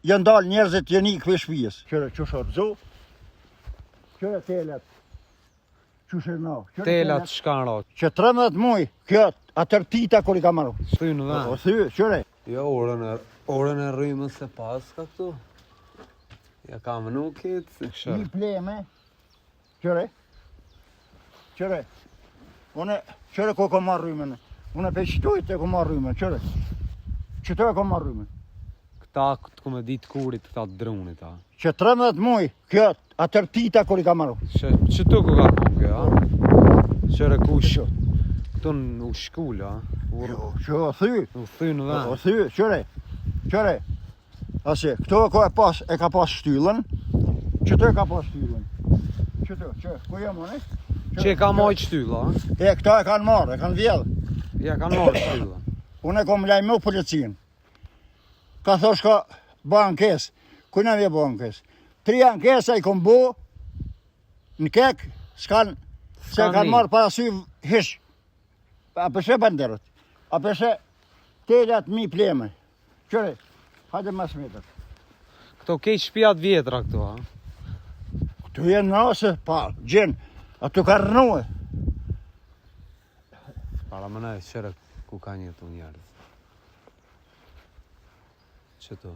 janë dalë njerëzit janë ikë për shtëpisë. Qëre që shorzo. Qëre telet. Qëshë no. Telat shkan ro. Që 13 muj, kjo atër tita kur i ka marru. Thy në O dhe. thy, qëre. Jo, orën e rrymës se pas ka këtu. Ja ka më nuk ketë. Një pleme. Qëre. Qëre. Une, qëre ko ka marru rrymën. Une pe qëtojt e ko marru rrymën, qëre. Qëtoj e ko marru rrymën. Këta të ku me ditë kurit këta të drunit, a. Që 13 muj, kjo atër tita kur i ka marru. Që tu ku ka kun kjo, a? Qëre kush, këtu në u shkull, a? Që o thy. U thy në dhe. O thy, qëre. Qëre. Ase, këto e ka pas shtyllën. Qëto e ka pas shtyllën. Qëto, ku jam unë? Që e ka majtë shtylla, a? Këto e kanë marrë, e kanë vjedhë. Ja kanë marrë shtylla. Unë e kom lajmu policinë. Ka thosh ka bë ankesë. Kujna vje bë ankesë? 3 ankesa i kom bu në kek, se kanë marrë parasy hish. A përse banderët? A përse telat mi pleme. Qëre, hajde mas metër. Këto kej shpijat vjetra këto, a? Këtu jenë nëse, pa, gjenë, ato ka rënue. Para më nëjë qërë ku ka një të njerës. Qëto?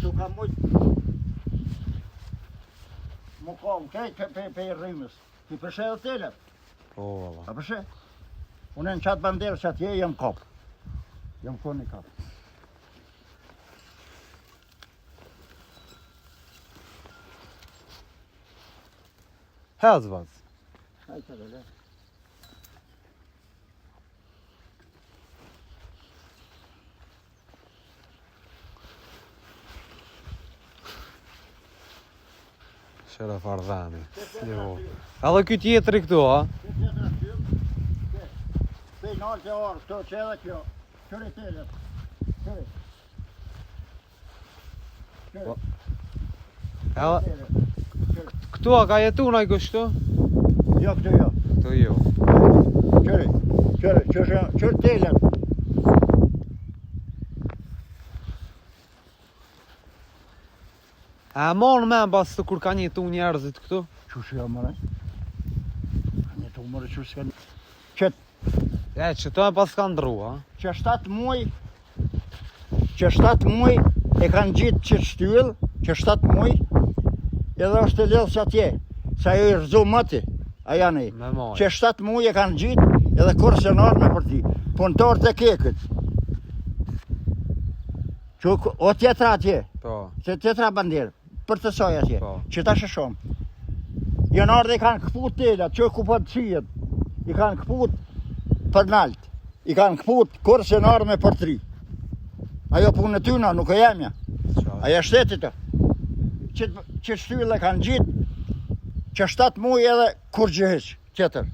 Tu ka mujtë më kom, kejtë pe rrimës. Ti përshe dhe telet. Po, valla. A përshe? Unë në qatë banderë që atje jam kap. Jam koni kap. Hez vaz. Hajtë të le. Qërë fardhani. Edhe këtë tjetëri këtu, a? Pej nalë të orë, këto që edhe kjo. Qëri telet. Qëri. Edhe këtu a ka jetu në i kështu? Jo, këto jo. Këtu jo. Qëri telet. A monë me bas të kur ka jetu njerëzit këtu? Qështë jo mëre? Ka një të umërë që s'ka... Që të e pas ka ndru, a? Që 7 muj e kanë gjitë që shtyllë, që 7 muj, edhe është të ledhë që atje, sa jo i rëzu mëti, a janë i. Me moj. Që 7 muj e kanë gjitë, edhe kurse në arme për ti, punëtorë të kekët. Që o tjetra atje, Po. që tjetra banderë, për të soj atje, Po. që ta shëshomë. Janë ardhe i kanë këput telat, që ku për të qijet, i kanë këput për nalt, i kanë këput kurse në arme për 3. Ajo punë të tyna, nuk e jemja. Aja shtetit të. Që shtyllë e kanë gjitë, që 7 muj edhe kur gjëheq, tjetër.